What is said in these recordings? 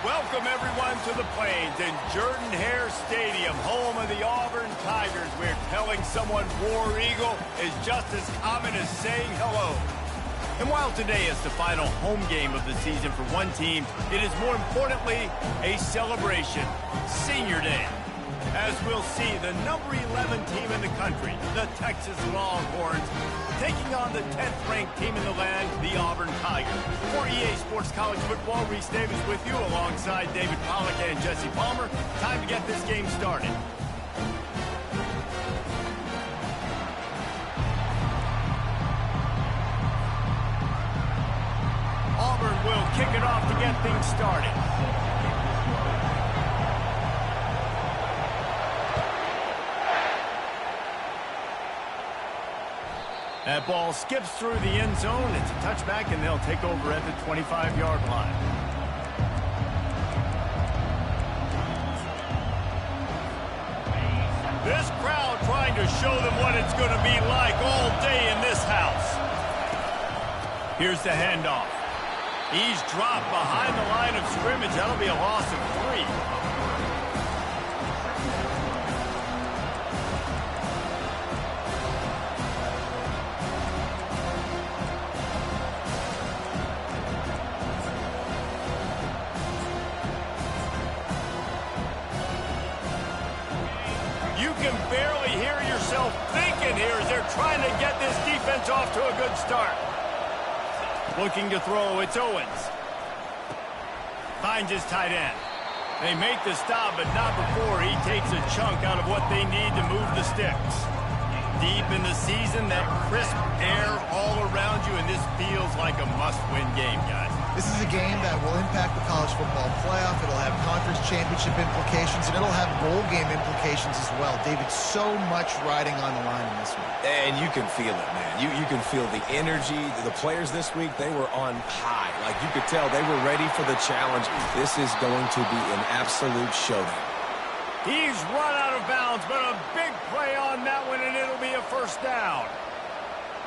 Welcome, everyone, to the Plains and Jordan-Hare Stadium, home of the Auburn Tigers, where telling someone War Eagle is just as common as saying hello. And while today is the final home game of the season for one team, it is more importantly a celebration, Senior Day. As we'll see, the number 11 team in the country, the Texas Longhorns, taking on the 10th-ranked team in the land, the Auburn Tigers. For EA Sports College Football, Reese Davis with you alongside David Pollack and Jesse Palmer. Time to get this game started. Auburn will kick it off to get things started. That ball skips through the end zone. It's a touchback, and they'll take over at the 25-yard line. This crowd trying to show them what it's going to be like all day in this house. Here's the handoff. He's dropped behind the line of scrimmage. That'll be a loss of 3. You can barely hear yourself thinking here as they're trying to get this defense off to a good start. Looking to throw, it's Owens. Finds his tight end. They make the stop, but not before he takes a chunk out of what they need to move the sticks. Deep in the season, that crisp air all around you, and this feels like a must-win game, guys. This is a game that will impact the college football playoff. It'll have conference championship implications, and it'll have bowl game implications as well. David, so much riding on the line in this one. And you can feel it, man. You can feel the energy. The players this week, they were on high. Like, you could tell they were ready for the challenge. This is going to be an absolute showdown. He's run out of bounds, but a big play on that one, and it'll be a first down.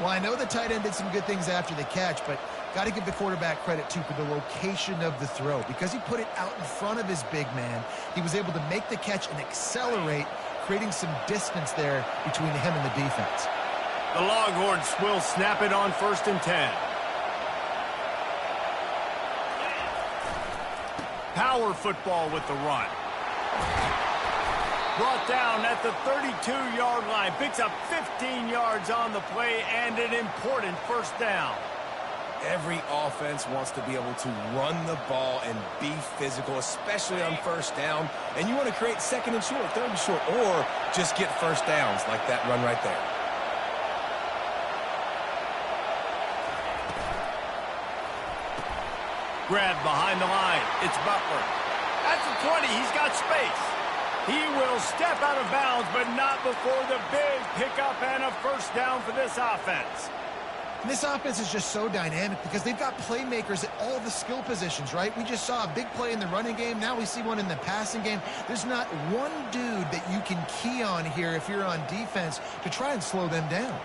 Well, I know the tight end did some good things after the catch, but got to give the quarterback credit, too, for the location of the throw. Because he put it out in front of his big man, he was able to make the catch and accelerate, creating some distance there between him and the defense. The Longhorns will snap it on 1st and 10. Power football with the run. Brought down at the 32-yard line. Picks up 15 yards on the play and an important first down. Every offense wants to be able to run the ball and be physical, especially on first down. And you want to create 2nd and short, 3rd and short, or just get first downs like that run right there. Grab behind the line. It's Butler. At the 20, he's got space. He will step out of bounds, but not before the big pickup and a first down for this offense. And this offense is just so dynamic because they've got playmakers at all the skill positions, right? We just saw a big play in the running game. Now we see one in the passing game. There's not one dude that you can key on here if you're on defense to try and slow them down.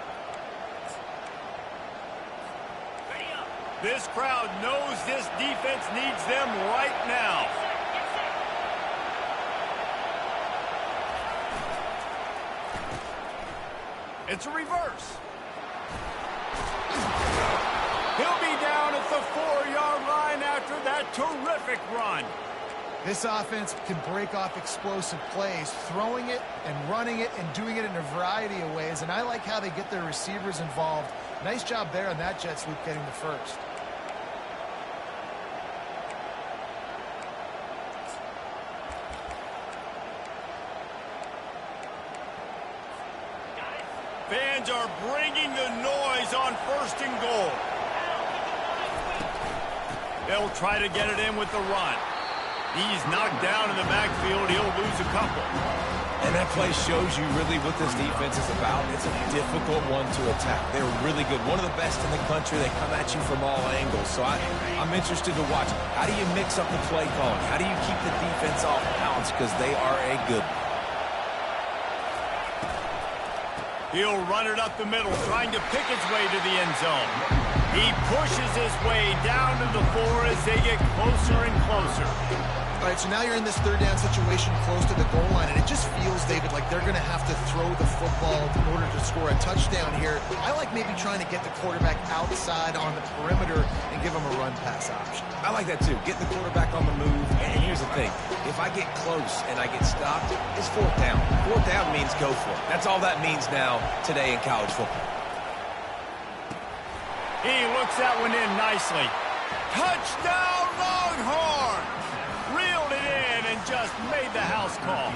This crowd knows this defense needs them right now. It's a reverse. He'll be down at the 4-yard line after that terrific run. This offense can break off explosive plays, throwing it and running it and doing it in a variety of ways. And I like how they get their receivers involved. Nice job there on that jet sweep getting the first. Fans are bringing the noise on 1st and goal. They'll try to get it in with the run. He's knocked down in the backfield. He'll lose a couple. And that play shows you really what this defense is about. It's a difficult one to attack. They're really good. One of the best in the country. They come at you from all angles. So I'm interested to watch. How do you mix up the play calling? How do you keep the defense off balance? Because they are a good one. He'll run it up the middle, trying to pick his way to the end zone. He pushes his way down to the 4 as they get closer and closer. All right, so now you're in this third down situation close to the goal line, and it just feels, David, like they're going to have to throw the football in order to score a touchdown here. I like maybe trying to get the quarterback outside on the perimeter and give him a run-pass option. I like that, too. Getting the quarterback on the move. And here's the thing. If I get close and I get stopped, it's fourth down. Fourth down means go for it. That's all that means now today in college football. He looks that one in nicely. Touchdown, Longhorn! Reeled it in and just made the house call.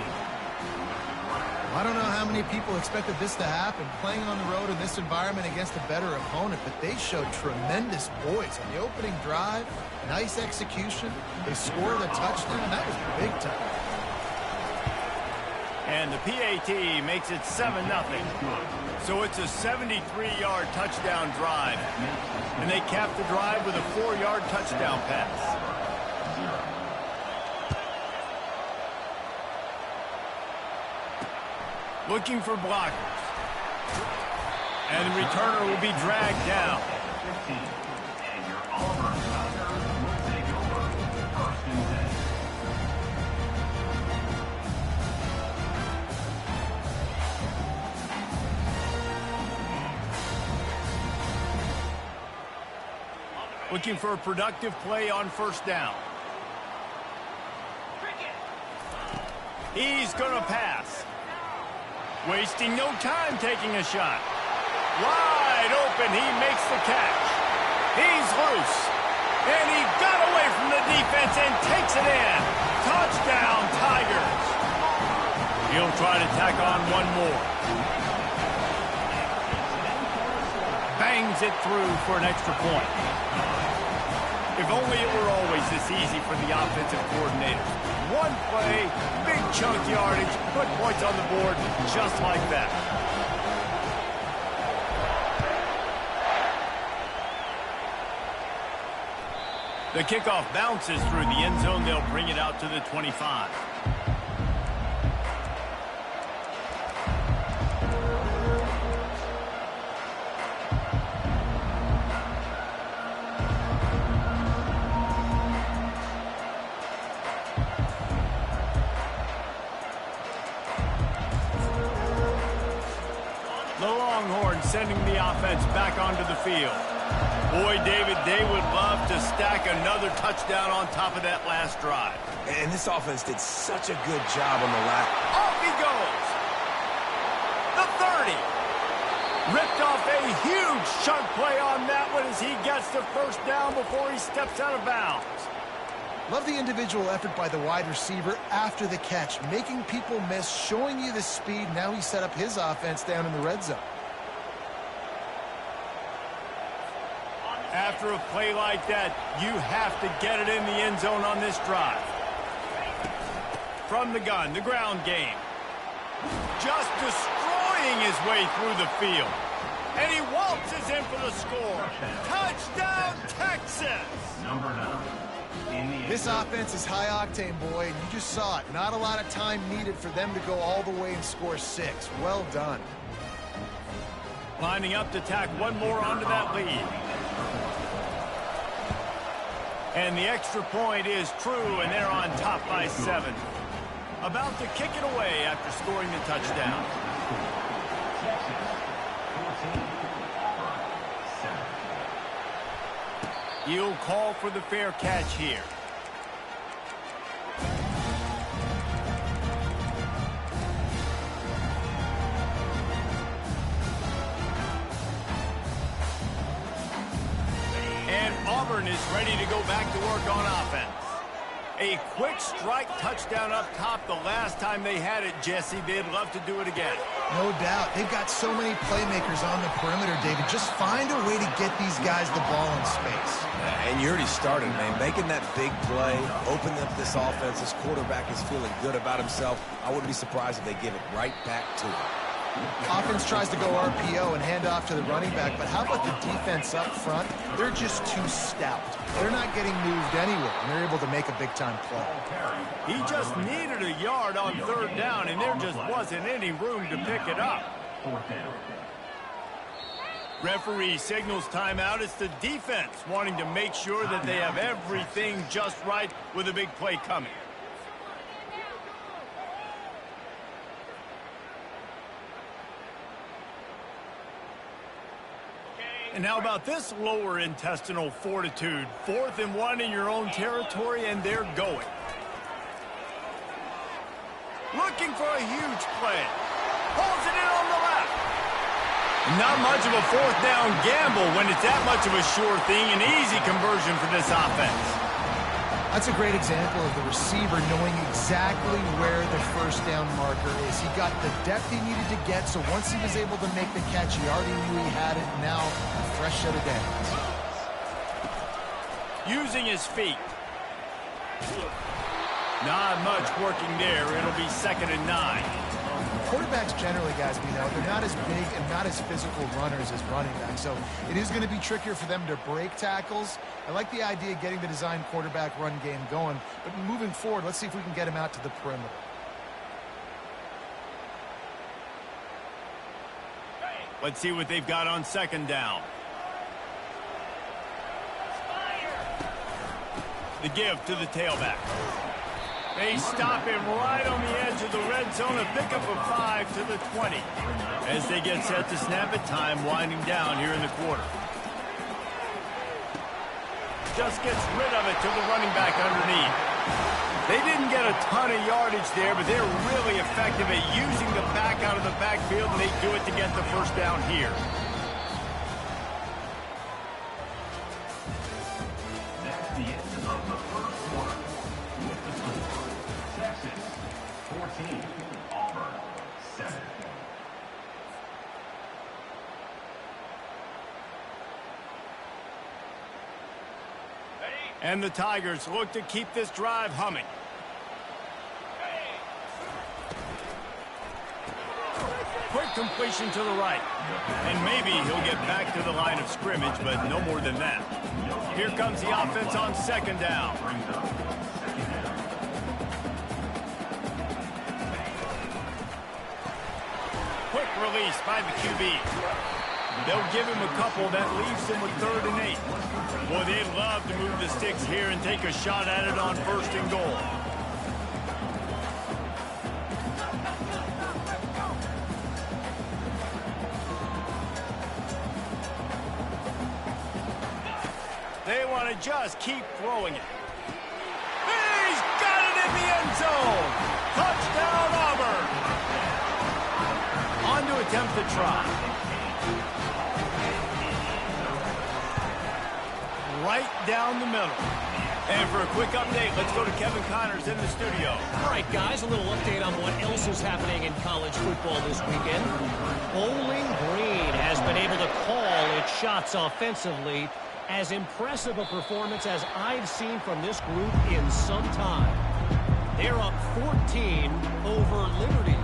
I don't know how many people expected this to happen, playing on the road in this environment against a better opponent, but they showed tremendous poise on the opening drive. Nice execution. They scored a touchdown. That was big time. And the PAT makes it 7-0. So it's a 73-yard touchdown drive. And they cap the drive with a 4-yard touchdown pass. Looking for blockers. And the returner will be dragged down. Looking for a productive play on first down. He's going to pass. Wasting no time taking a shot. Wide open, he makes the catch. He's loose. And he got away from the defense and takes it in. Touchdown, Tigers. He'll try to tack on one more. Bangs it through for an extra point. If only it were always this easy for the offensive coordinators. One play, big chunk yardage, put points on the board just like that. The kickoff bounces through the end zone. They'll bring it out to the 25. Sending the offense back onto the field. Boy, David, they would love to stack another touchdown on top of that last drive. And this offense did such a good job on the last. Off he goes. The 30. Ripped off a huge chunk play on that one as he gets the first down before he steps out of bounds. Love the individual effort by the wide receiver after the catch, making people miss, showing you the speed. Now he set up his offense down in the red zone. After a play like that, you have to get it in the end zone on this drive. From the gun, the ground game. Just destroying his way through the field. And he waltzes in for the score. Touchdown, Texas! Number 9. This offense is high octane, boy, and you just saw it. Not a lot of time needed for them to go all the way and score 6. Well done. Lining up to tack one more onto that lead. And the extra point is true, and they're on top by 7. About to kick it away after scoring the touchdown. He'll call for the fair catch here. Auburn is ready to go back to work on offense. A quick strike touchdown up top the last time they had it, Jesse. They'd love to do it again. No doubt. They've got so many playmakers on the perimeter, David. Just find a way to get these guys the ball in space. And you already started, man. Making that big play, opening up this offense. This quarterback is feeling good about himself. I wouldn't be surprised if they give it right back to him. Offense tries to go RPO and hand off to the running back, but how about the defense up front? They're just too stout. They're not getting moved anywhere, and they're able to make a big-time play. He just needed a yard on third down, and there just wasn't any room to pick it up. Referee signals timeout. It's the defense wanting to make sure that they have everything just right with a big play coming. And how about this lower intestinal fortitude? 4th and 1 in your own territory, and they're going. Looking for a huge play. Holds it in on the left. Not much of a 4th down gamble when it's that much of a sure thing. An easy conversion for this offense. That's a great example of the receiver knowing exactly where the first down marker is. He got the depth he needed to get, so once he was able to make the catch, he already knew he had it. Now, a fresh set of downs. Using his feet. Not much working there. It'll be 2nd and 9. Quarterbacks generally, guys, we know, they're not as big and not as physical runners as running backs, so it is going to be trickier for them to break tackles. I like the idea of getting the design quarterback run game going, but moving forward, let's see if we can get him out to the perimeter. Let's see what they've got on 2nd down. The give to the tailback. They stop him right on the edge of the red zone. A pickup of 5 to the 20. As they get set to snap it, time winding down here in the quarter. Just gets rid of it to the running back underneath. They didn't get a ton of yardage there, but they're really effective at using the back out of the backfield, and they do it to get the first down here. That's the end of the first quarter. With the score, Texas 14, Auburn 7. And the Tigers look to keep this drive humming. Quick completion to the right. And maybe he'll get back to the line of scrimmage, but no more than that. Here comes the offense on 2nd down. Quick release by the QB. They'll give him a couple. That leaves him with 3rd and 8. Boy, they'd love to move the sticks here and take a shot at it on 1st and goal. They want to just keep throwing it. He's got it in the end zone. Touchdown, Auburn. On to attempt the try. Right down the middle. And for a quick update, let's go to Kevin Connors in the studio. All right, guys, a little update on what else is happening in college football this weekend. Bowling Green has been able to call its shots offensively. As impressive a performance as I've seen from this group in some time. They're up 14 over Liberty.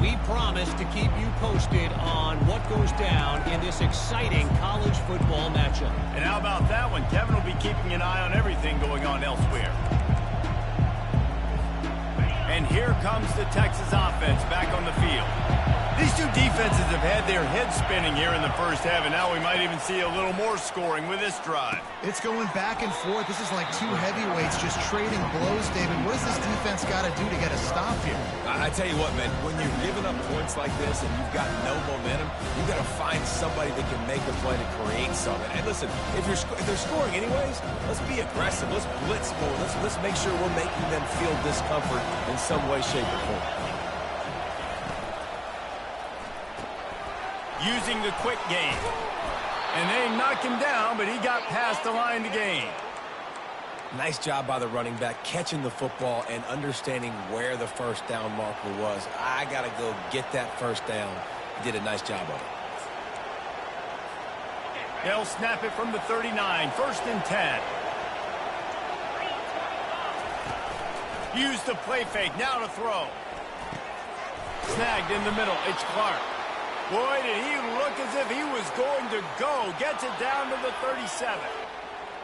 We promise to keep you posted on what goes down in this exciting college football matchup. And how about that one? Kevin will be keeping an eye on everything going on elsewhere. And here comes the Texas offense back on the field. These two defenses have had their heads spinning here in the first half, and now we might even see a little more scoring with this drive. It's going back and forth. This is like two heavyweights just trading blows, David. What does this defense got to do to get a stop here? I tell you what, man, when you're giving up points like this and you've got no momentum, you've got to find somebody that can make a play to create something. And listen, if they're scoring anyways, let's be aggressive. Let's blitz more. Let's make sure we're making them feel discomfort in some way, shape, or form. Using the quick game. And they knocked him down, but he got past the line to gain. Nice job by the running back, catching the football and understanding where the first down marker was. I got to go get that first down. He did a nice job of it. They'll snap it from the 39, 1st and 10. Use the play fake, now to throw. Snagged in the middle, it's Clark. Boy, did he look as if he was going to go. Gets it down to the 37.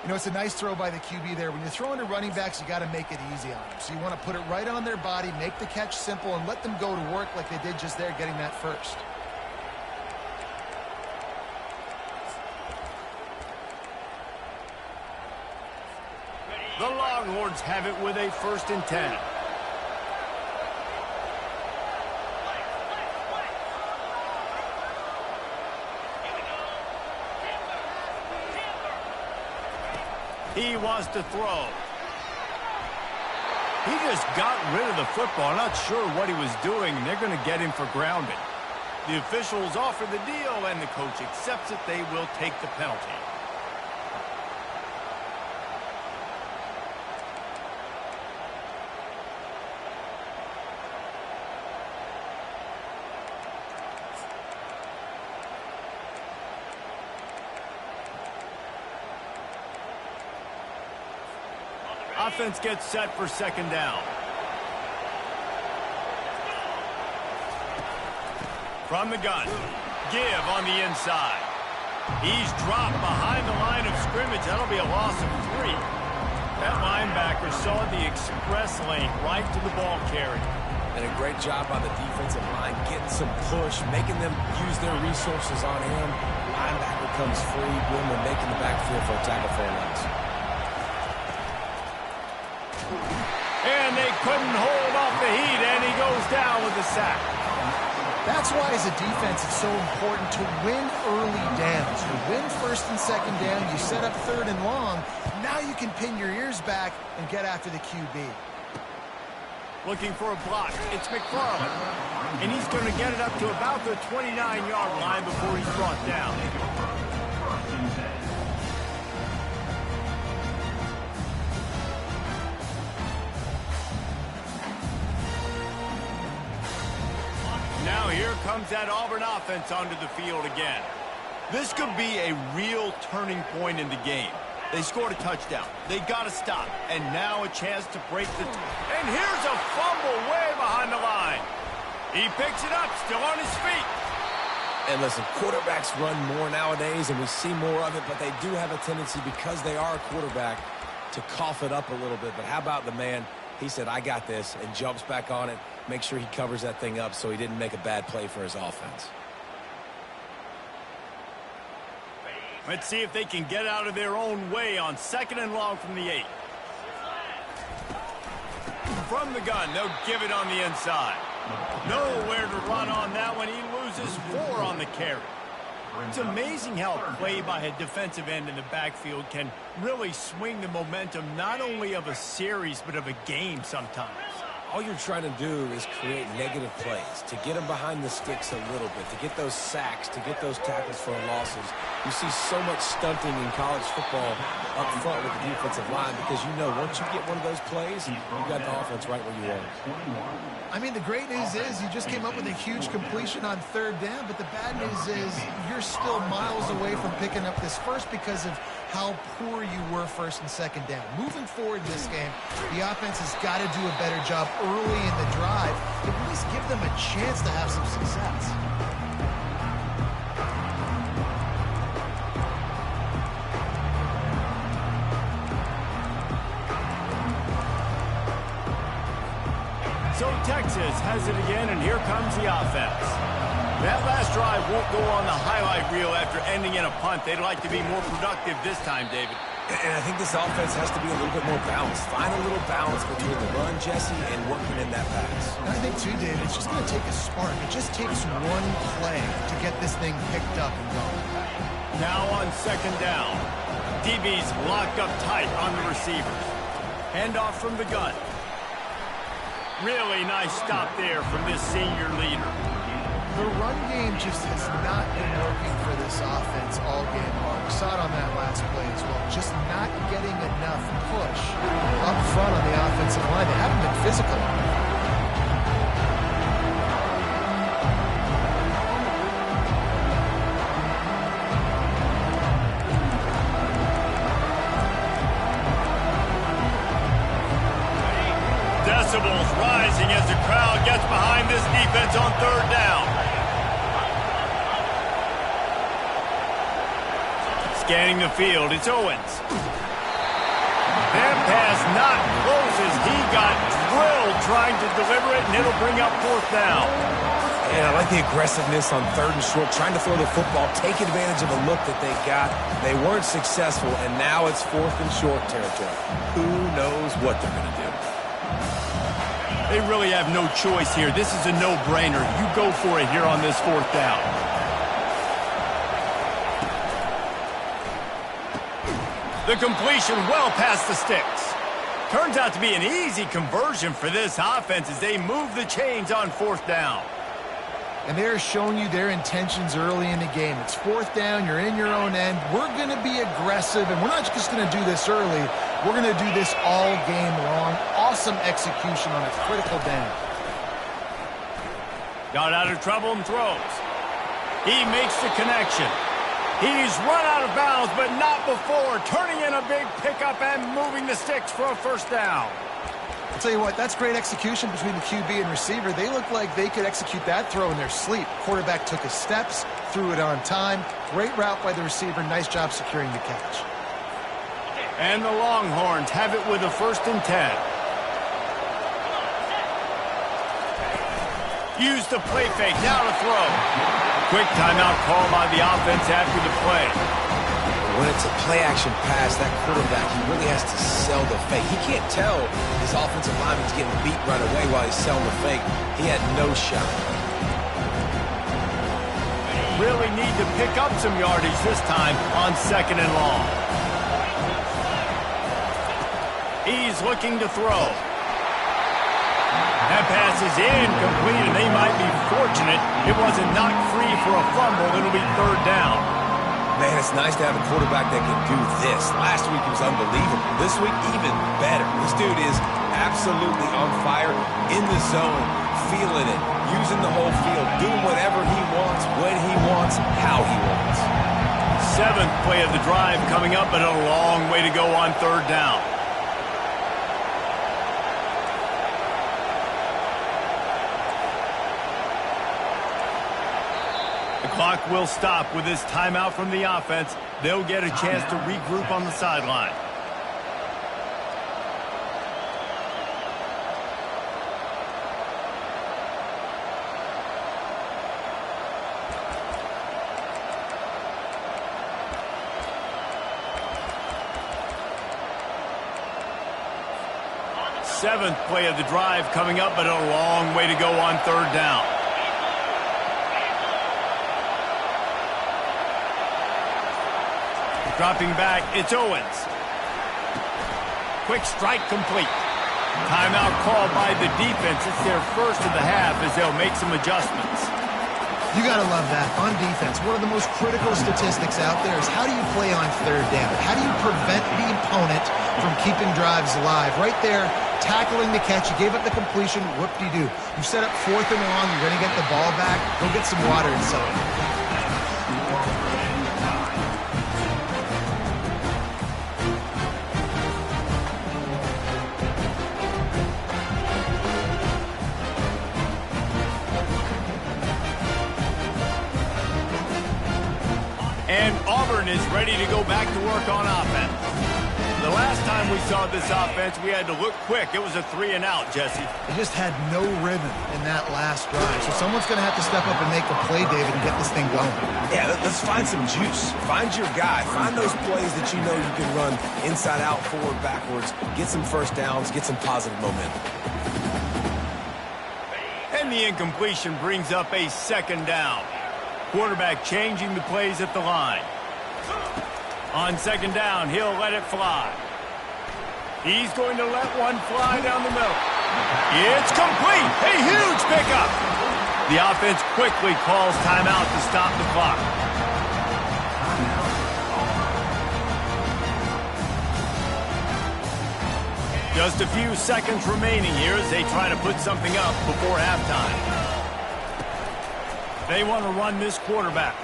You know, it's a nice throw by the QB there. When you're throwing to running backs, you got to make it easy on them. So you want to put it right on their body, make the catch simple, and let them go to work like they did just there, getting that first. The Longhorns have it with a 1st and 10. He wants to throw. He just got rid of the football. I'm not sure what he was doing, and they're going to get him for grounding. The officials offer the deal, and the coach accepts it. They will take the penalty. Offense gets set for second down. From the gun, give on the inside. He's dropped behind the line of scrimmage. That'll be a loss of 3. That linebacker saw the express lane right to the ball carrier. And a great job on the defensive line, getting some push, making them use their resources on him. Linebacker comes free, Boomer making the backfield for a tackle for a loss. And they couldn't hold off the heat, and he goes down with a sack. That's why, as a defense, it's so important to win early downs. You win first and second down, you set up third and long. Now you can pin your ears back and get after the QB. Looking for a block. It's McFarland. And he's going to get it up to about the 29-yard line before he's brought down. Now here comes that Auburn offense onto the field again. This could be a real turning point in the game. They scored a touchdown. They got to stop. And now a chance to break the... And here's a fumble way behind the line. He picks it up, still on his feet. And listen, quarterbacks run more nowadays, and we see more of it, but they do have a tendency, because they are a quarterback, to cough it up a little bit. But how about the man? He said, I got this, and jumps back on it. Make sure he covers that thing up so he didn't make a bad play for his offense. Let's see if they can get out of their own way on second and long from the 8. From the gun, they'll give it on the inside. Nowhere to run on that one. He loses 4 on the carry. It's amazing how a play by a defensive end in the backfield can really swing the momentum not only of a series but of a game sometimes. All you're trying to do is create negative plays, to get them behind the sticks a little bit, to get those sacks, to get those tackles for losses. You see so much stunting in college football up front with the defensive line, because you know once you get one of those plays, you got the offense right where you want it. I mean, the great news is you just came up with a huge completion on third down, but the bad news is you're still miles away from picking up this first because of how poor you were first and second down. Moving forward in this game, the offense has got to do a better job early in the drive to at least give them a chance to have some success. So Texas has it again, and here comes the offense. That last drive won't go on the highlight reel after ending in a punt. They'd like to be more productive this time, David. And I think this offense has to be a little bit more balanced. Find a little balance between the run, Jesse, and working in that pass. And I think, too, David, it's just going to take a spark. It just takes one play to get this thing picked up and going. Now on second down. DB's locked up tight on the receivers. Handoff from the gun. Really nice stop there from this senior leader. The run game just has not been working for this offense all game long. We saw it on that last play as well. Just not getting enough push up front on the offensive line. They haven't been physical. Decibels rising as the crowd gets behind this defense on third down. Scanning the field, it's Owens. That pass not close as he got drilled trying to deliver it, and it'll bring up fourth down. And I like the aggressiveness on third and short, trying to throw the football, take advantage of a look that they got. They weren't successful, and now it's fourth and short territory. Who knows what they're going to do? They really have no choice here. This is a no-brainer. You go for it here on this fourth down. The completion well past the sticks. Turns out to be an easy conversion for this offense as they move the chains on fourth down. And they're showing you their intentions early in the game. It's fourth down, you're in your own end. We're going to be aggressive, and we're not just going to do this early. We're going to do this all game long. Awesome execution on a critical down. Got out of trouble and throws. He makes the connection. He's run out of bounds, but not before. Turning in a big pickup and moving the sticks for a first down. I'll tell you what, that's great execution between the QB and receiver. They look like they could execute that throw in their sleep. Quarterback took his steps, threw it on time. Great route by the receiver. Nice job securing the catch. And the Longhorns have it with a 1st and 10. Use the play fake, now to throw. Quick timeout call by the offense after the play. When it's a play-action pass, that quarterback, he really has to sell the fake. He can't tell his offensive lineman's getting beat right away while he's selling the fake. He had no shot. Really need to pick up some yardage this time on 2nd and long. He's looking to throw. That pass is incomplete, and they might be fortunate it wasn't knocked free for a fumble. It'll be 3rd down. Man, it's nice to have a quarterback that can do this. Last week he was unbelievable. This week, even better. This dude is absolutely on fire, in the zone, feeling it, using the whole field, doing whatever he wants, when he wants, how he wants. 7th play of the drive coming up, but a long way to go on 3rd down. The clock will stop with this timeout from the offense. They'll get a chance to regroup on the sideline. Seventh play of the drive coming up, but a long way to go on 3rd down. Dropping back, it's Owens. Quick strike complete. Timeout called by the defense. It's their first of the half as they'll make some adjustments. You got to love that. On defense, one of the most critical statistics out there is how do you play on 3rd down? How do you prevent the opponent from keeping drives alive? Right there, tackling the catch. You gave up the completion. Whoop-de-doo. You set up 4th and long. You're going to get the ball back. Go get some water inside. And Auburn is ready to go back to work on offense. The last time we saw this offense, we had to look quick. It was a 3-and-out, Jesse. They just had no rhythm in that last drive. So someone's going to have to step up and make a play, David, and get this thing going. Yeah, let's find some juice. Find your guy. Find those plays that you know you can run inside out, forward, backwards. Get some first downs. Get some positive momentum. And the incompletion brings up a 2nd down. Quarterback changing the plays at the line. On 2nd down, he'll let it fly. He's going to let one fly down the middle. It's complete. A huge pickup. The offense quickly calls timeout to stop the clock. Just a few seconds remaining here as they try to put something up before halftime. They want to run this quarterback.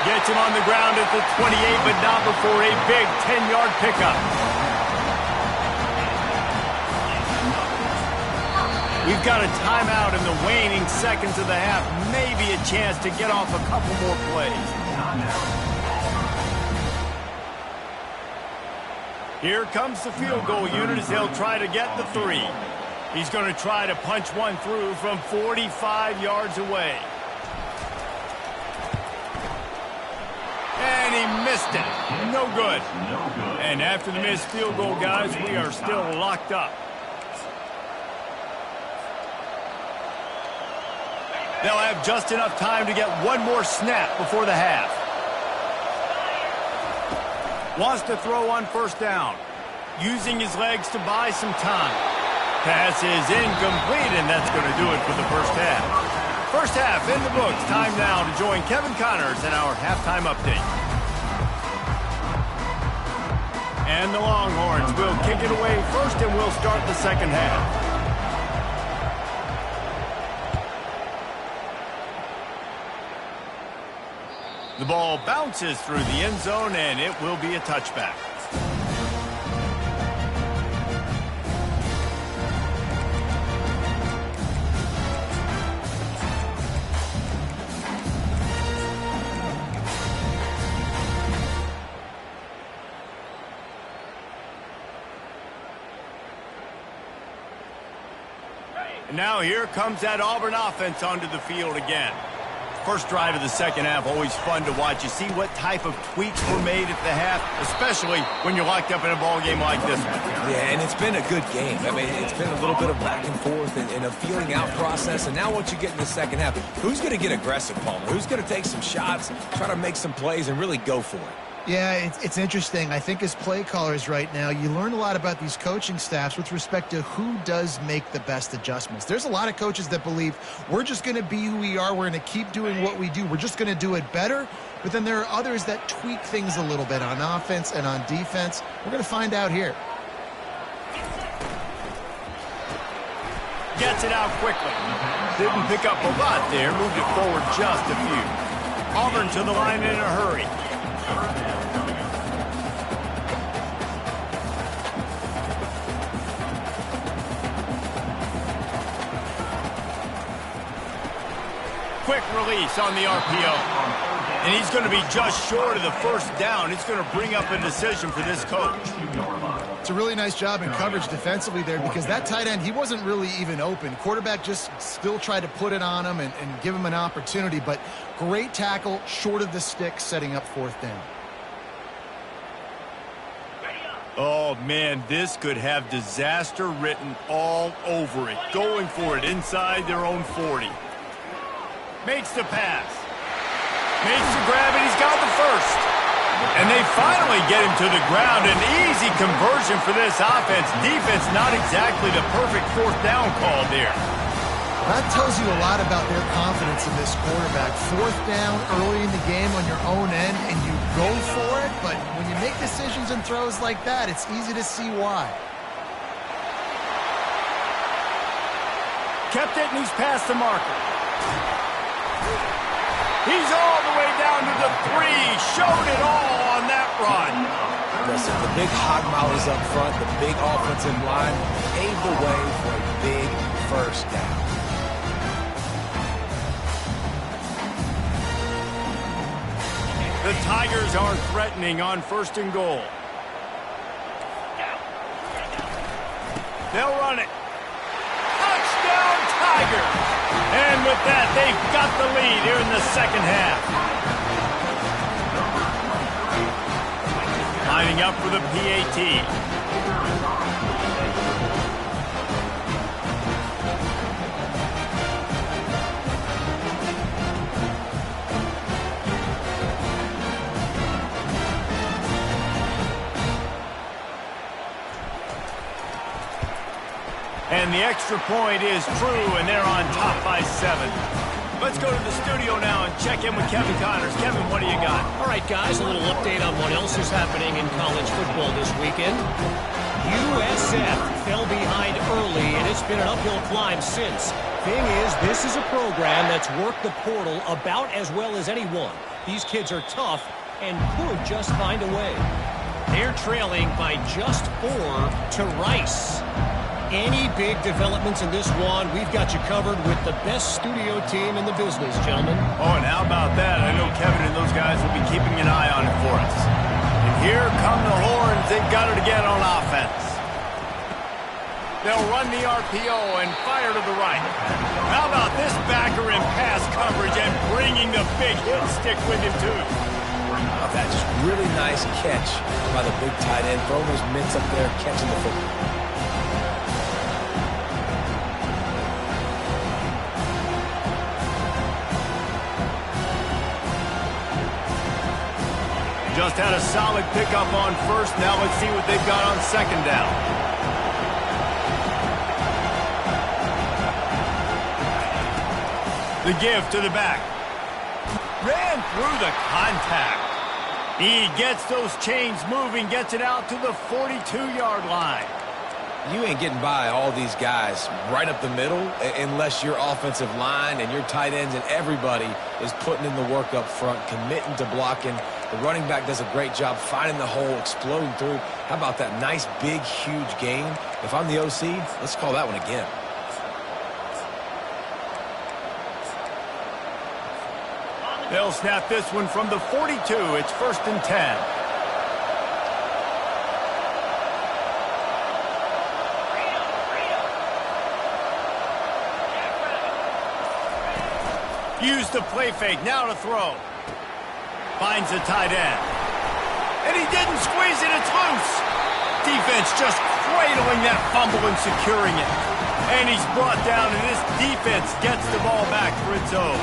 Gets him on the ground at the 28, but not before a big 10-yard pickup. We've got a timeout in the waning seconds of the half. Maybe a chance to get off a couple more plays. Here comes the field goal unit as they'll try to get the 3. He's going to try to punch one through from 45 yards away. And he missed it. No good. And after the missed field goal, guys, we are still locked up. They'll have just enough time to get one more snap before the half. Wants to throw on first down. Using his legs to buy some time. Pass is incomplete, and that's going to do it for the first half. First half in the books. Time now to join Kevin Connors in our halftime update. And the Longhorns will kick it away first, and we'll start the second half. The ball bounces through the end zone, and it will be a touchback. And now here comes that Auburn offense onto the field again. First drive of the second half, always fun to watch. You see what type of tweaks were made at the half, especially when you're locked up in a ball game like this one. Yeah, and it's been a good game. I mean, it's been a little bit of back and forth and a feeling out process. And now once you get in the second half, who's going to get aggressive, Palmer? Who's going to take some shots, try to make some plays, and really go for it? Yeah, it's interesting. I think as play callers right now, you learn a lot about these coaching staffs with respect to who does make the best adjustments. There's a lot of coaches that believe we're just going to be who we are. We're going to keep doing what we do. We're just going to do it better. But then there are others that tweak things a little bit on offense and on defense. We're going to find out here. Gets it out quickly. Didn't pick up a lot there. Moved it forward just a few. Auburn to the line in a hurry. Quick release on the RPO. And he's going to be just short of the first down. It's going to bring up a decision for this coach. It's a really nice job in coverage defensively there because that tight end, he wasn't really even open. Quarterback just still tried to put it on him and give him an opportunity, but great tackle, short of the stick, setting up fourth down. Oh, man, this could have disaster written all over it. Going for it inside their own 40. Makes the pass. Makes the grab, and he's got the first. And they finally get him to the ground. An easy conversion for this offense. Defense not exactly the perfect fourth down call there. That tells you a lot about their confidence in this quarterback. Fourth down early in the game on your own end, and you go for it. But when you make decisions and throws like that, it's easy to see why. Kept it, and he's past the marker. He's all the way down to the 3. Showed it all on that run. Listen, the big hog mollies up front, the big offensive line paved the way for a big first down. The Tigers are threatening on first and goal. They'll run it. Touchdown, Tigers! And with that, they've got the lead here in the second half. Lining up for the PAT. And the extra point is true, and they're on top by 7. Let's go to the studio now and check in with Kevin Connors. Kevin, what do you got? All right, guys, a little update on what else is happening in college football this weekend. USF fell behind early, and it's been an uphill climb since. Thing is, this is a program that's worked the portal about as well as anyone. These kids are tough and could just find a way. They're trailing by just 4 to Rice. Any big developments in this one, we've got you covered with the best studio team in the business, gentlemen. Oh, and how about that? I know Kevin and those guys will be keeping an eye on it for us. And here come the Horns. They've got it again on offense. They'll run the RPO and fire to the right. How about this backer in pass coverage and bringing the big hit stick with him, too? That's just really nice catch by the big tight end. Throwing those mitts up there, catching the football. Just had a solid pickup on first. Now let's see what they've got on second down. The give to the back. Ran through the contact. He gets those chains moving, gets it out to the 42-yard line. You ain't getting by all these guys right up the middle unless your offensive line and your tight ends and everybody is putting in the work up front, committing to blocking. The running back does a great job finding the hole, exploding through. How about that nice, big, huge gain? If I'm the OC, let's call that one again. They'll snap this one from the 42. It's 1st and 10. Use the play fake, now to throw. Finds the tight end. And he didn't squeeze it, it's loose. Defense just cradling that fumble and securing it. And he's brought down, and this defense gets the ball back for its own.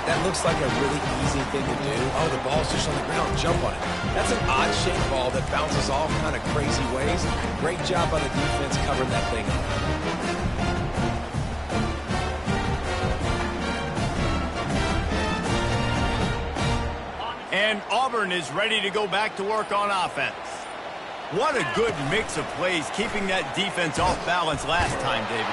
That looks like a really easy thing to do. Oh, the ball's just on the ground, jump on it. That's an odd-shaped ball that bounces off kind of crazy ways. Great job by the defense covering that thing up. And Auburn is ready to go back to work on offense. What a good mix of plays, keeping that defense off balance last time, David.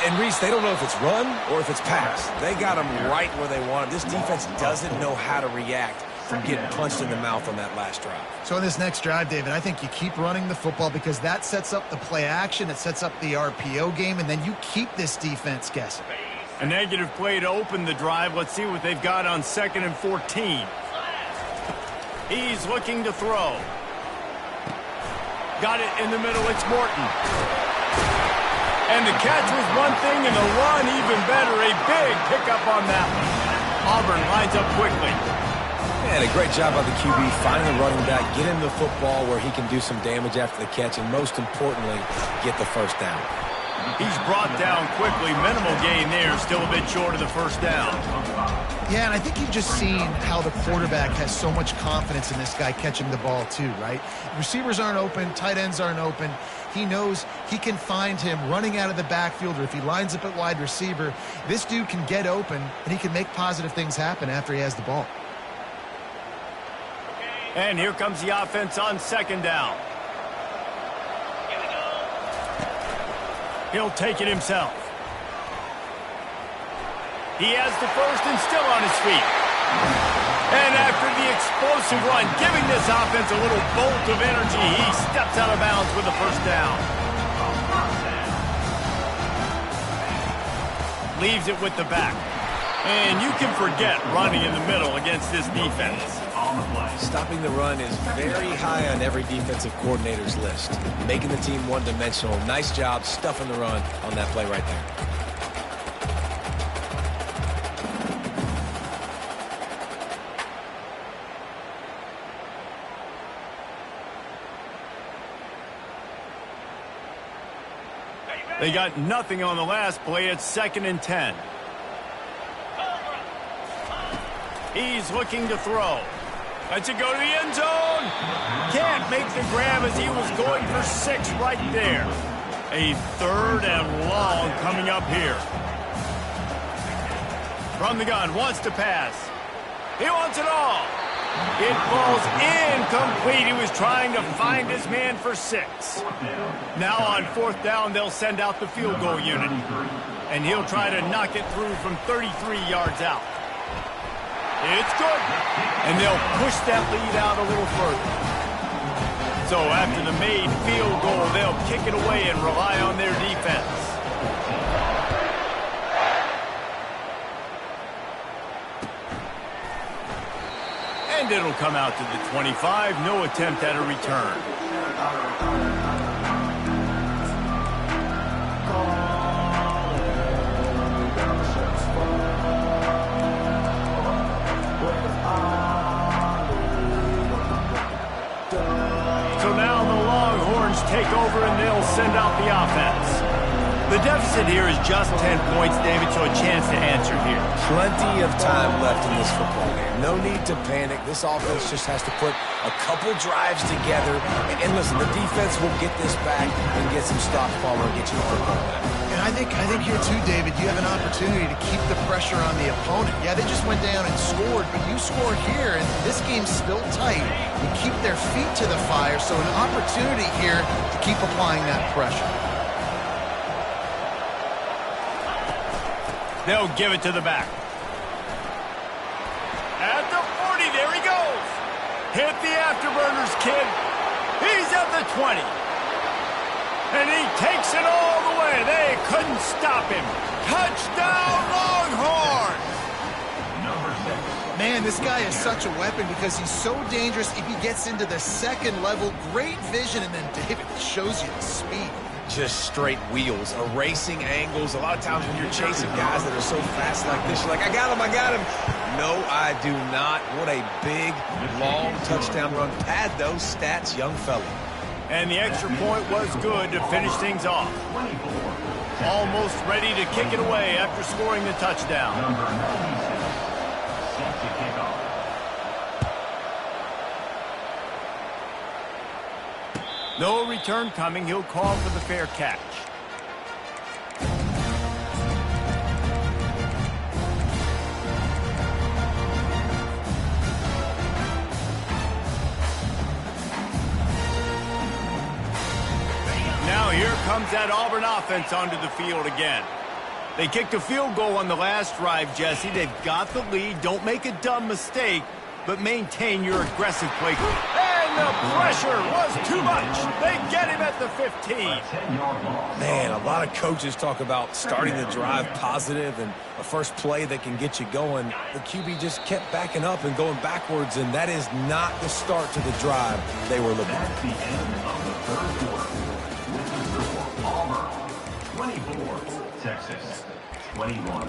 And Reese, they don't know if it's run or if it's pass. They got them right where they want them. This defense doesn't know how to react from getting punched in the mouth on that last drive. So in this next drive, David, I think you keep running the football because that sets up the play action, it sets up the RPO game, and then you keep this defense guessing. A negative play to open the drive. Let's see what they've got on 2nd and 14. He's looking to throw. Got it in the middle. It's Morton. And the catch was one thing, and the run even better. A big pickup on that one. Auburn lines up quickly. And a great job by the QB finding the running back, get him the football where he can do some damage after the catch, and most importantly, get the first down. He's brought down quickly. Minimal gain there. Still a bit short of the first down. Yeah, and I think you've just seen how the quarterback has so much confidence in this guy catching the ball too, right? Receivers aren't open, tight ends aren't open. He knows he can find him running out of the backfield, or if he lines up at wide receiver, this dude can get open, and he can make positive things happen after he has the ball. And here comes the offense on 2nd down. He'll take it himself. He has the first and still on his feet. And after the explosive run, giving this offense a little bolt of energy, he steps out of bounds with the first down. Leaves it with the back. And you can forget running in the middle against this defense. Stopping the run is very high on every defensive coordinator's list. Making the team one-dimensional. Nice job stuffing the run on that play right there. They got nothing on the last play. It's 2nd and 10. He's looking to throw. Lets it go to the end zone. Can't make the grab as he was going for 6 right there. A 3rd and long coming up here. From the gun, wants to pass. He wants it all. It falls incomplete. He was trying to find his man for 6. Now on 4th down, they'll send out the field goal unit. And he'll try to knock it through from 33 yards out. It's good. And they'll push that lead out a little further. So after the made field goal, they'll kick it away and rely on their defense. And it'll come out to the 25. No attempt at a return. So now the Longhorns take over and they'll send out the offense. The deficit here is just 10 points, David, so a chance to answer here. Plenty of time left in this football game. No need to panic. This offense just has to put a couple drives together. And listen, the defense will get this back and get some stock power and get you the football back. And I think here too, David, you have an opportunity to keep the pressure on the opponent. Yeah, they just went down and scored, but you score here, and this game's still tight. You keep their feet to the fire, so an opportunity here to keep applying that pressure. They'll give it to the back. At the 40, there he goes. Hit the afterburners, kid. He's at the 20. And he takes it all the way. They couldn't stop him. Touchdown, Longhorns! Man, this guy is such a weapon because he's so dangerous if he gets into the second level. Great vision, and then David shows you the speed. Just straight wheels, erasing angles. A lot of times when you're chasing guys that are so fast like this, you're like, I got him. No, I do not. What a big, long touchdown run. Pad those stats, young fella. And the extra point was good to finish things off. Almost ready to kick it away after scoring the touchdown. Number 96, set to kick off. No return coming. He'll call for the fair catch. Now here comes that Auburn offense onto the field again. They kicked a field goal on the last drive, Jesse. They've got the lead. Don't make a dumb mistake, but maintain your aggressive play. And the pressure was too much. They get him at the 15. Man, a lot of coaches talk about starting the drive positive and a first play that can get you going. The QB just kept backing up and going backwards, and that is not the start to the drive they were looking That's the end of the third quarter. With the score, Auburn 24, Texas 21.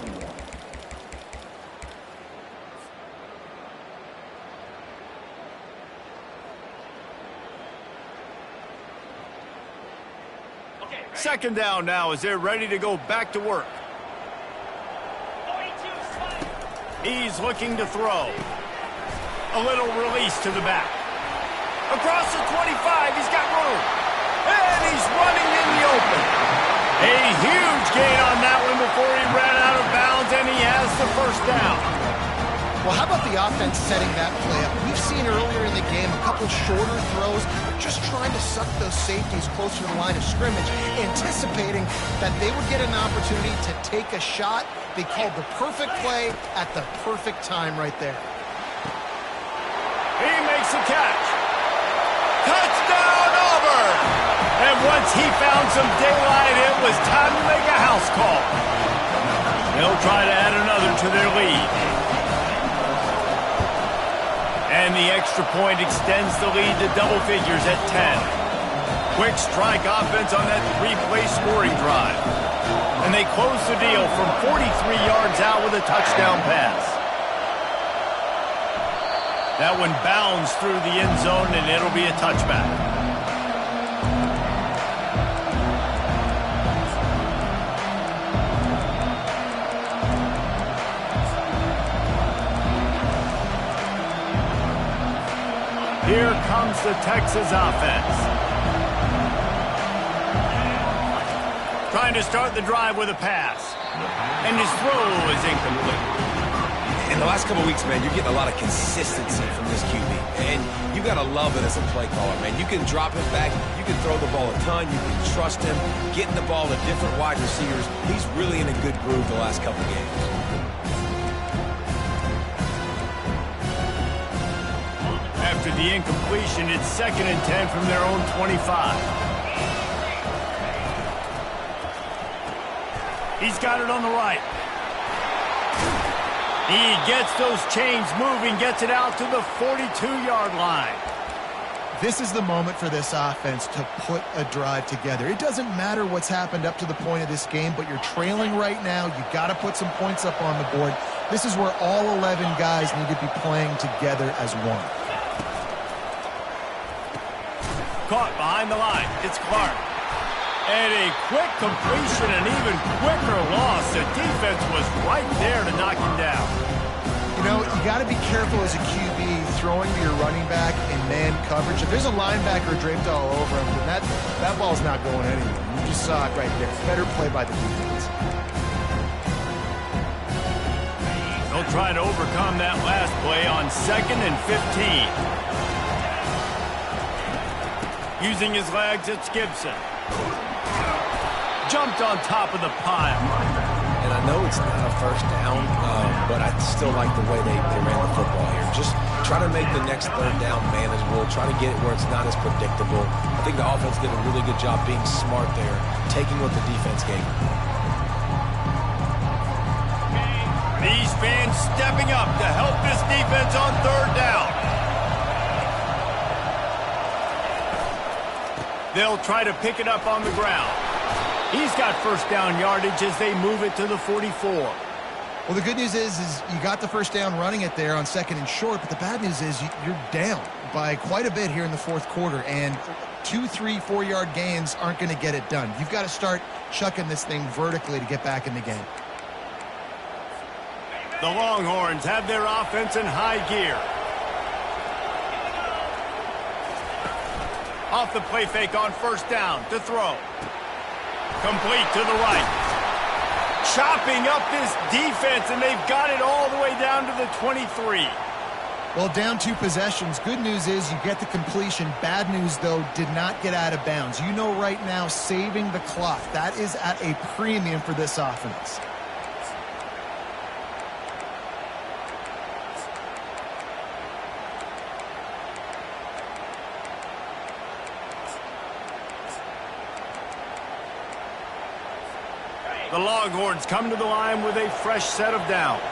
Second down now as they're ready to go back to work. He's looking to throw. A little release to the back. Across the 25, he's got room. And he's running in the open. A huge gain on that one before he ran out of bounds, and he has the first down. Well, how about the offense setting that play up? We've seen earlier in the game a couple shorter throws, just trying to suck those safeties closer to the line of scrimmage, anticipating that they would get an opportunity to take a shot. They called the perfect play at the perfect time right there. He makes a catch. Touchdown, Auburn! And once he found some daylight, it was time to make a house call. They'll try to add another to their lead. And the extra point extends the lead to double figures at 10. Quick strike offense on that three-play scoring drive. And they close the deal from 43 yards out with a touchdown pass. That one bounds through the end zone, and it'll be a touchback. Here comes the Texas offense. Trying to start the drive with a pass. And his throw is incomplete. In the last couple of weeks, man, you're getting a lot of consistency from this QB. And you got to love it as a play caller, man. You can drop it back. You can throw the ball a ton. You can trust him. Getting the ball to different wide receivers. He's really in a good groove the last couple of games. After the incompletion, it's 2nd and 10 from their own 25. He's got it on the right. He gets those chains moving, gets it out to the 42-yard line. This is the moment for this offense to put a drive together. It doesn't matter what's happened up to the point of this game, but you're trailing right now. You got to put some points up on the board. This is where all 11 guys need to be playing together as one. Caught behind the line. It's Clark. And a quick completion, an even quicker loss. The defense was right there to knock him down. You know, you got to be careful as a QB throwing to your running back in man coverage. If there's a linebacker draped all over him, then that ball's not going anywhere. You just saw it right there. Better play by the defense. They'll try to overcome that last play on 2nd and 15. Using his legs, it's Gibson. Jumped on top of the pile. And I know it's not a first down, but I still like the way they ran the football here. Just try to make the next third down manageable. Try to get it where it's not as predictable. I think the offense did a really good job being smart there, taking what the defense gave them. These fans stepping up to help this defense on third down. They'll try to pick it up on the ground. He's got first down yardage as they move it to the 44. Well, the good news is you got the first down running it there on 2nd and short, but the bad news is you're down by quite a bit here in the fourth quarter, and 2, 3, 4-yard gains aren't going to get it done. You've got to start chucking this thing vertically to get back in the game. The Longhorns have their offense in high gear. Off the play fake on first down to throw. Complete to the right. Chopping up this defense, and they've got it all the way down to the 23. Well, down 2 possessions. Good news is you get the completion. Bad news, though, did not get out of bounds. You know right now, saving the clock. That is at a premium for this offense. The Longhorns come to the line with a fresh set of downs.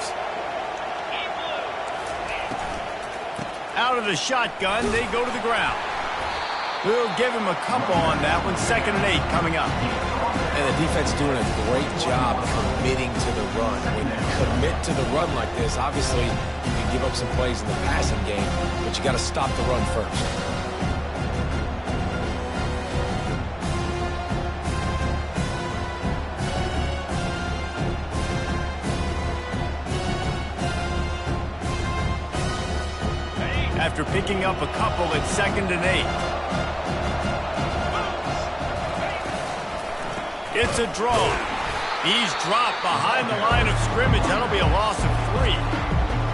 Out of the shotgun, they go to the ground. We'll give him a couple on that one. 2nd and 8 coming up. And the defense doing a great job committing to the run. When you commit to the run like this, obviously you can give up some plays in the passing game, but you got to stop the run first. After picking up a couple at 2nd and 8. It's a draw. He's dropped behind the line of scrimmage. That'll be a loss of 3.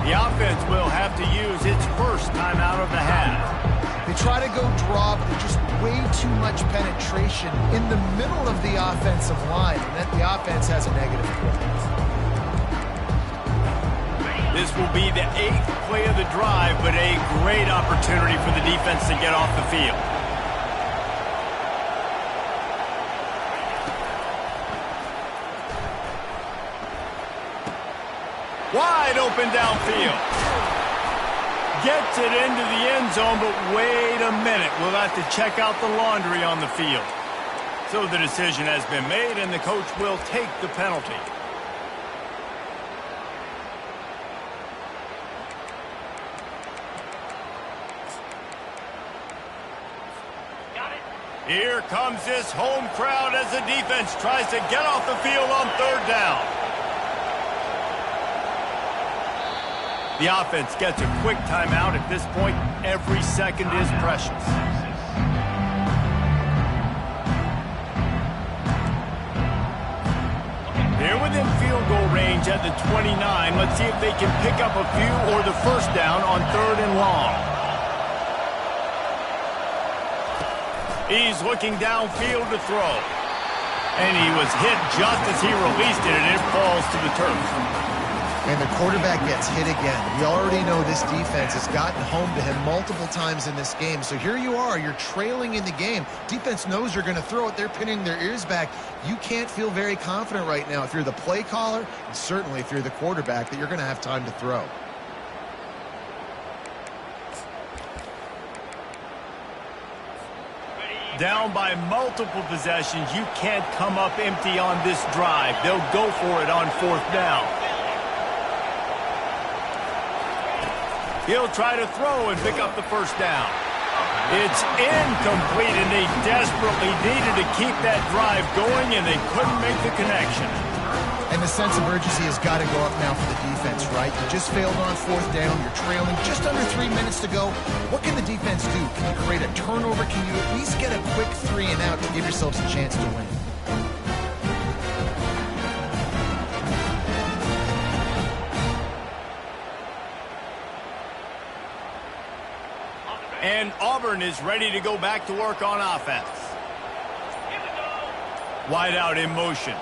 The offense will have to use its first timeout of the half. They try to go draw, but there's just way too much penetration in the middle of the offensive line, and then the offense has a negative play. This will be the 8th play of the drive, but a great opportunity for the defense to get off the field. Wide open downfield. Gets it into the end zone, but wait a minute. We'll have to check out the laundry on the field. So the decision has been made, and the coach will take the penalty. Here comes this home crowd as the defense tries to get off the field on third down. The offense gets a quick timeout. At this point, every second is precious. They're within field goal range at the 29. Let's see if they can pick up a few or the first down on 3rd and long. He's looking downfield to throw. And he was hit just as he released it, and it falls to the turf. And the quarterback gets hit again. We already know this defense has gotten home to him multiple times in this game. So here you are. You're trailing in the game. Defense knows you're going to throw it. They're pinning their ears back. You can't feel very confident right now if you're the play caller, and certainly if you're the quarterback, that you're going to have time to throw. Down by multiple possessions, you can't come up empty on this drive. They'll go for it on 4th down. He'll try to throw and pick up the first down. It's incomplete, and they desperately needed to keep that drive going, and they couldn't make the connection. And the sense of urgency has got to go up now for the defense, right? You just failed on 4th down. You're trailing just under 3 minutes to go. What can the defense do? Can you create a turnover? Can you at least get a quick 3 and out to give yourselves a chance to win? And Auburn is ready to go back to work on offense. Wide out in motion.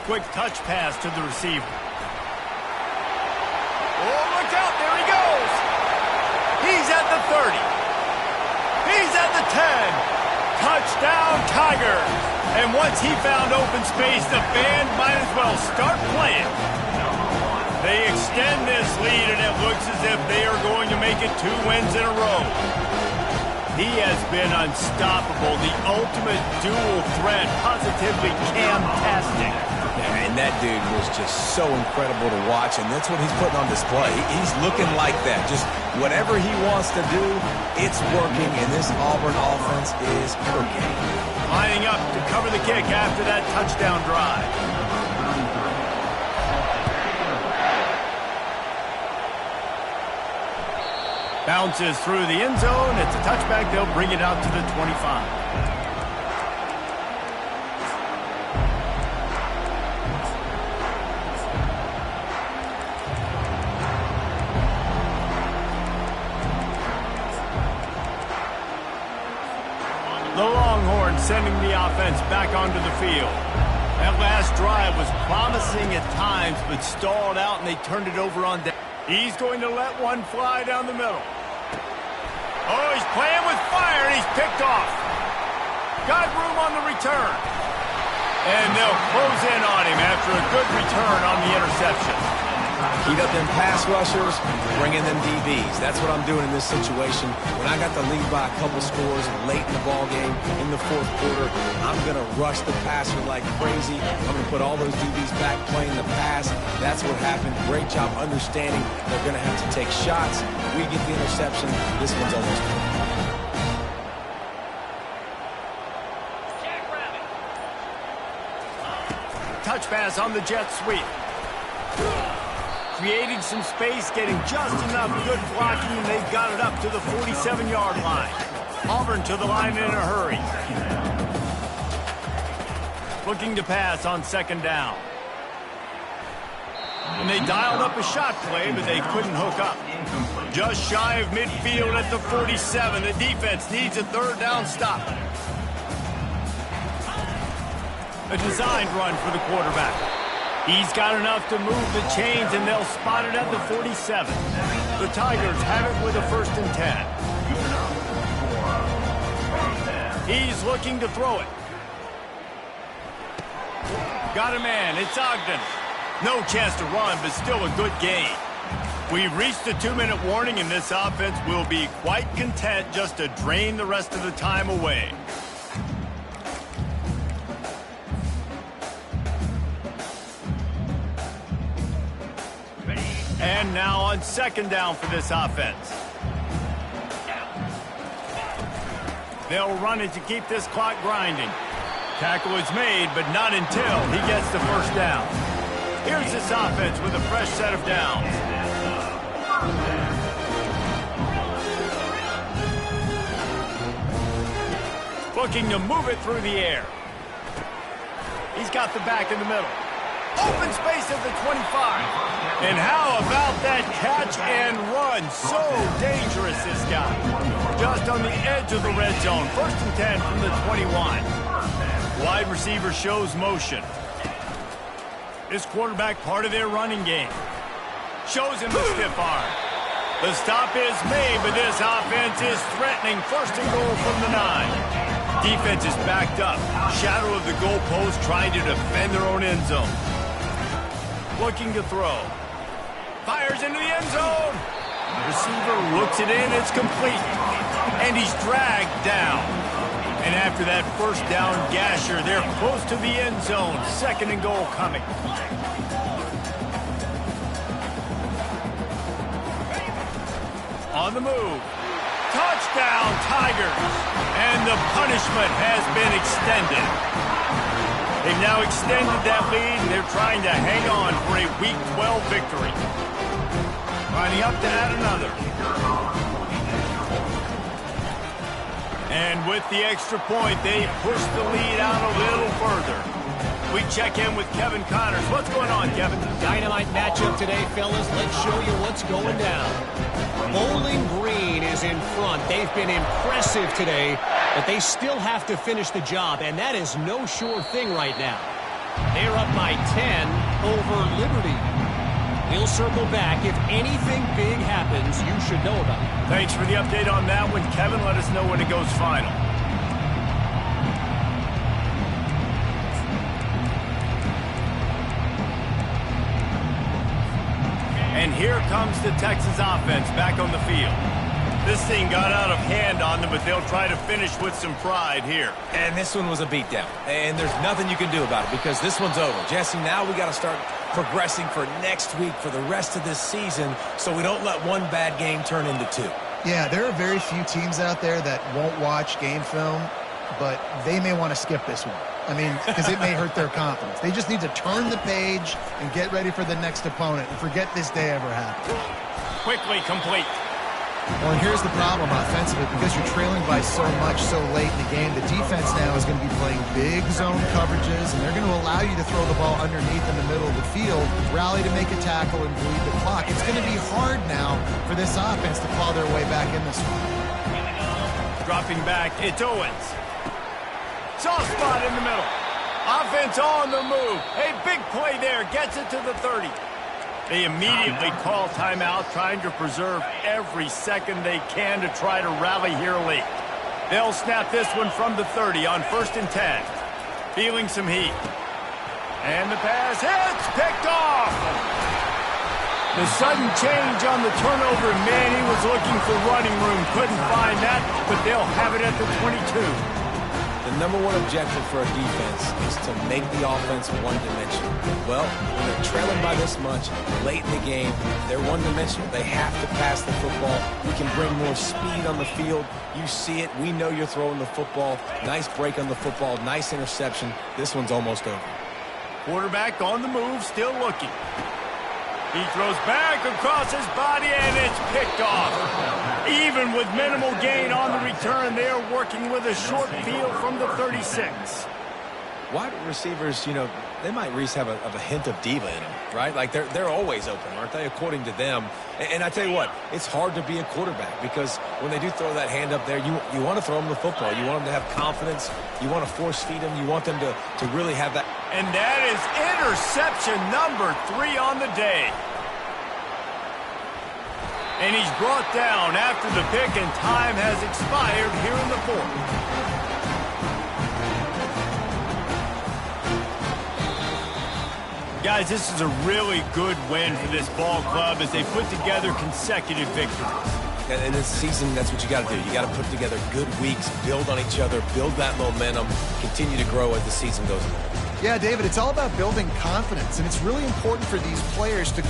Quick touch pass to the receiver. Oh, look out. There he goes. He's at the 30. He's at the 10. Touchdown, Tigers. And once he found open space, the band might as well start playing. They extend this lead, and it looks as if they are going to make it 2 wins in a row. He has been unstoppable, the ultimate dual threat, positively camtastic. And that dude was just so incredible to watch, and that's what he's putting on display. He's looking like that. Just whatever he wants to do, it's working, and this Auburn offense is cooking. Lining up to cover the kick after that touchdown drive. Bounces through the end zone. It's a touchback. They'll bring it out to the 25. The Longhorns sending the offense back onto the field. That last drive was promising at times, but stalled out, and they turned it over on down. He's going to let one fly down the middle. Oh, he's playing with fire, and he's picked off. Got room on the return. And they'll close in on him after a good return on the interception. Heat up them pass rushers, bring in them DBs. That's what I'm doing in this situation. When I got the lead by a couple scores late in the ball game, in the 4th quarter, I'm going to rush the passer like crazy. I'm going to put all those DBs back playing the pass. That's what happened. Great job understanding they're going to have to take shots. We get the interception. This one's almost done. Touch pass on the jet sweep. Creating some space, getting just enough good blocking, and they've got it up to the 47-yard line. Auburn to the line in a hurry. Looking to pass on 2nd down. And they dialed up a shot play, but they couldn't hook up. Just shy of midfield at the 47. The defense needs a 3rd down stop. A designed run for the quarterback. He's got enough to move the chains, and they'll spot it at the 47. The Tigers have it with a 1st and 10. He's looking to throw it. Got a man. It's Ogden. No chance to run, but still a good gain. We've reached the 2-minute warning, and this offense will be quite content just to drain the rest of the time away. And now on 2nd down for this offense. They'll run it to keep this clock grinding. Tackle is made, but not until he gets the 1st down. Here's this offense with a fresh set of downs. Looking to move it through the air. He's got the back in the middle. Open space at the 25. And how about that catch and run? So dangerous, this guy. Just on the edge of the red zone. 1st and 10 from the 21. Wide receiver shows motion. This quarterback part of their running game. Shows him the stiff arm. The stop is made, but this offense is threatening. 1st and goal from the 9. Defense is backed up. Shadow of the goalpost trying to defend their own end zone. Looking to throw. Fires into the end zone. Receiver looks it in. It's complete. And he's dragged down. And after that 1st down gasher, they're close to the end zone. 2nd and goal coming. On the move. Touchdown, Tigers. And the punishment has been extended. They've now extended that lead, and they're trying to hang on for a Week 12 victory. Lining up to add another. And with the extra point, they push the lead out a little further. We check in with Kevin Connors. What's going on, Kevin? Dynamite matchup today, fellas. Let's show you what's going down. Bowling Green is in front. They've been impressive today, but they still have to finish the job, and that is no sure thing right now. They're up by 10 over Liberty. We'll circle back. If anything big happens, you should know about it. Thanks for the update on that one, Kevin. Let us know when it goes final. And here comes the Texas offense back on the field. This thing got out of hand on them, but they'll try to finish with some pride here. And this one was a beatdown. And there's nothing you can do about it because this one's over. Jesse, now we got to start progressing for next week for the rest of this season so we don't let one bad game turn into two. Yeah, there are very few teams out there that won't watch game film, but they may want to skip this one. I mean, because it may hurt their confidence. They just need to turn the page and get ready for the next opponent and forget this day ever happened. Quickly complete. Well, and here's the problem offensively. Because you're trailing by so much so late in the game, the defense now is going to be playing big zone coverages, and they're going to allow you to throw the ball underneath in the middle of the field, rally to make a tackle, and bleed the clock. It's going to be hard now for this offense to claw their way back in this one. Dropping back, it's Owens. Soft spot in the middle. Offense on the move. A big play there. Gets it to the 30. They immediately call timeout, trying to preserve every second they can to try to rally here late. They'll snap this one from the 30 on 1st and 10. Feeling some heat. And the pass hits. Picked off. The sudden change on the turnover, man, he was looking for running room. Couldn't find that, but they'll have it at the 22. The number one objective for a defense is to make the offense one-dimensional. Well, when they're trailing by this much, late in the game, they're one-dimensional. They have to pass the football. We can bring more speed on the field. You see it. We know you're throwing the football. Nice break on the football. Nice interception. This one's almost over. Quarterback on the move, still looking. He throws back across his body, and it's picked off. Even with minimal gain on the return, they are working with a short field from the 36. Wide receivers, you know, they might at least have a hint of diva in them, right? Like they're always open, aren't they, according to them? And I tell you what, it's hard to be a quarterback because when they do throw that hand up there, you want to throw them the football. You want them to have confidence. You want to force feed them. You want them to really have that. And that is interception number 3 on the day. And he's brought down after the pick, and time has expired here in the 4th. Guys, this is a really good win for this ball club as they put together consecutive victories. In this season, that's what you got to do. You got to put together good weeks, build on each other, build that momentum, continue to grow as the season goes along. Yeah, David, it's all about building confidence, and it's really important for these players to